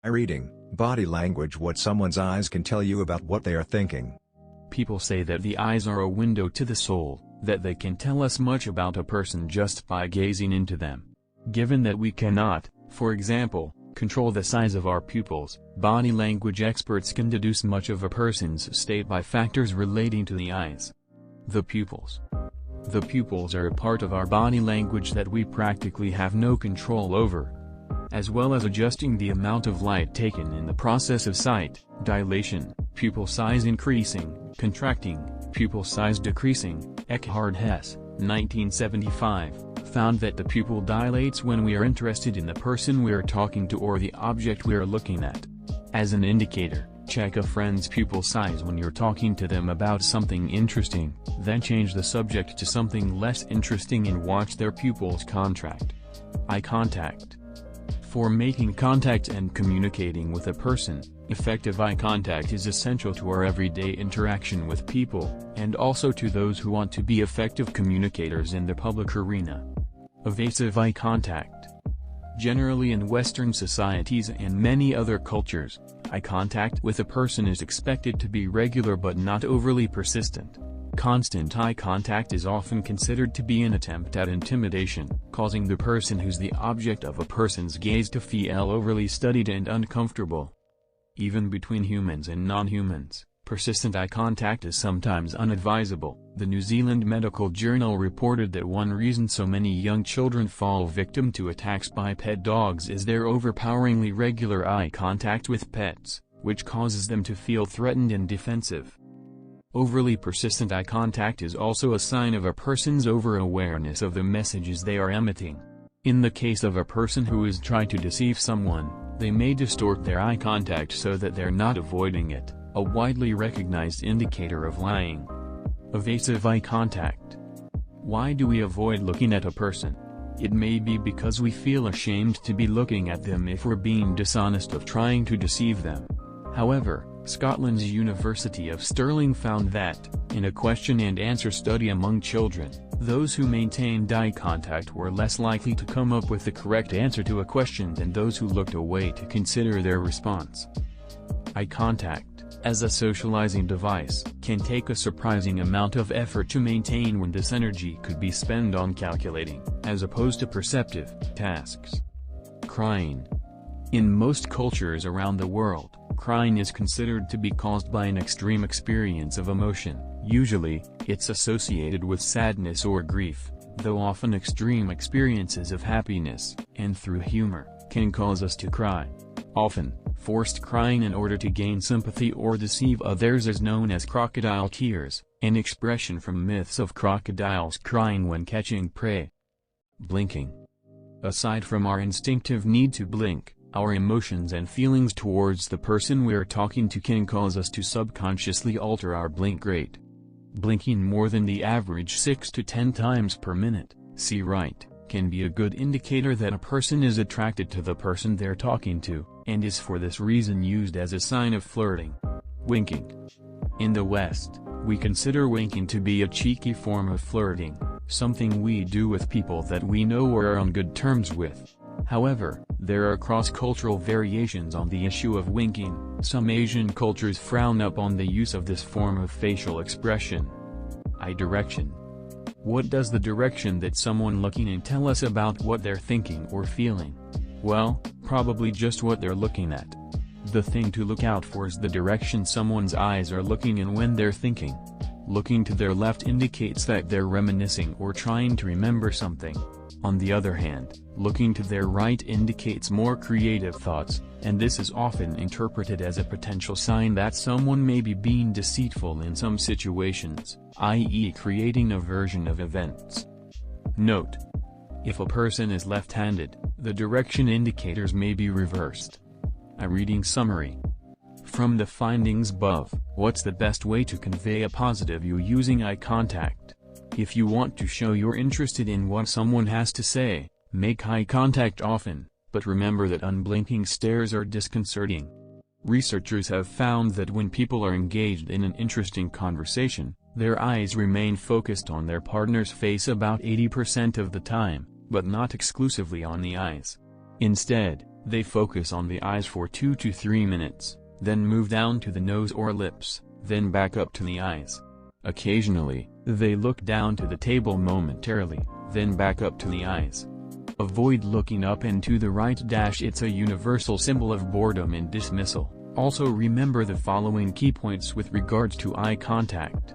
Reading body language. What someone's eyes can tell you about what they are thinking. People say that the eyes are a window to the soul, that they can tell us much about a person just by gazing into them. Given that we cannot, for example, control the size of our pupils, body language experts can deduce much of a person's state by factors relating to the eyes. The pupils. The pupils are a part of our body language that we practically have no control over. As well as adjusting the amount of light taken in the process of sight, dilation, pupil size increasing, contracting, pupil size decreasing. Eckhard Hess, 1975, found that the pupil dilates when we are interested in the person we are talking to or the object we are looking at. As an indicator, check a friend's pupil size when you're talking to them about something interesting, then change the subject to something less interesting and watch their pupils contract. Eye contact. For making contact and communicating with a person, effective eye contact is essential to our everyday interaction with people, and also to those who want to be effective communicators in the public arena. Evasive eye contact. Generally in Western societies and many other cultures, eye contact with a person is expected to be regular but not overly persistent. Constant eye contact is often considered to be an attempt at intimidation, causing the person who's the object of a person's gaze to feel overly studied and uncomfortable. Even between humans and non-humans, persistent eye contact is sometimes unadvisable. The New Zealand Medical Journal reported that one reason so many young children fall victim to attacks by pet dogs is their overpoweringly regular eye contact with pets, which causes them to feel threatened and defensive. Overly persistent eye contact is also a sign of a person's over-awareness of the messages they are emitting. In the case of a person who is trying to deceive someone, they may distort their eye contact so that they're not avoiding it, a widely recognized indicator of lying. Evasive eye contact. Why do we avoid looking at a person? It may be because we feel ashamed to be looking at them if we're being dishonest of trying to deceive them. However, Scotland's University of Stirling found that, in a question-and-answer study among children, those who maintained eye contact were less likely to come up with the correct answer to a question than those who looked away to consider their response. Eye contact, as a socializing device, can take a surprising amount of effort to maintain when this energy could be spent on calculating, as opposed to perceptive, tasks. Crying. In most cultures around the world, crying is considered to be caused by an extreme experience of emotion. Usually, it's associated with sadness or grief, though often extreme experiences of happiness, and through humor, can cause us to cry. Often, forced crying in order to gain sympathy or deceive others is known as crocodile tears, an expression from myths of crocodiles crying when catching prey. Blinking. Aside from our instinctive need to blink, our emotions and feelings towards the person we're talking to can cause us to subconsciously alter our blink rate. Blinking more than the average 6 to 10 times per minute, see right, can be a good indicator that a person is attracted to the person they're talking to, and is for this reason used as a sign of flirting. Winking. In the West, we consider winking to be a cheeky form of flirting, something we do with people that we know or are on good terms with. However, there are cross-cultural variations on the issue of winking. Some Asian cultures frown upon the use of this form of facial expression. Eye direction. What does the direction that someone looking in tell us about what they're thinking or feeling? Well, probably just what they're looking at. The thing to look out for is the direction someone's eyes are looking in when they're thinking. Looking to their left indicates that they're reminiscing or trying to remember something. On the other hand, looking to their right indicates more creative thoughts, and this is often interpreted as a potential sign that someone may be being deceitful in some situations, i.e. creating a version of events. Note: if a person is left-handed, the direction indicators may be reversed. A reading summary. From the findings above, what's the best way to convey a positive view using eye contact? If you want to show you're interested in what someone has to say, make eye contact often, but remember that unblinking stares are disconcerting. Researchers have found that when people are engaged in an interesting conversation, their eyes remain focused on their partner's face about 80% of the time, but not exclusively on the eyes. Instead, They focus on the eyes for 2 to 3 minutes, then move down to the nose or lips, then back up to the eyes. Occasionally, they look down to the table momentarily, then back up to the eyes. Avoid looking up and to the right. It's a universal symbol of boredom and dismissal. Also remember the following key points with regards to eye contact.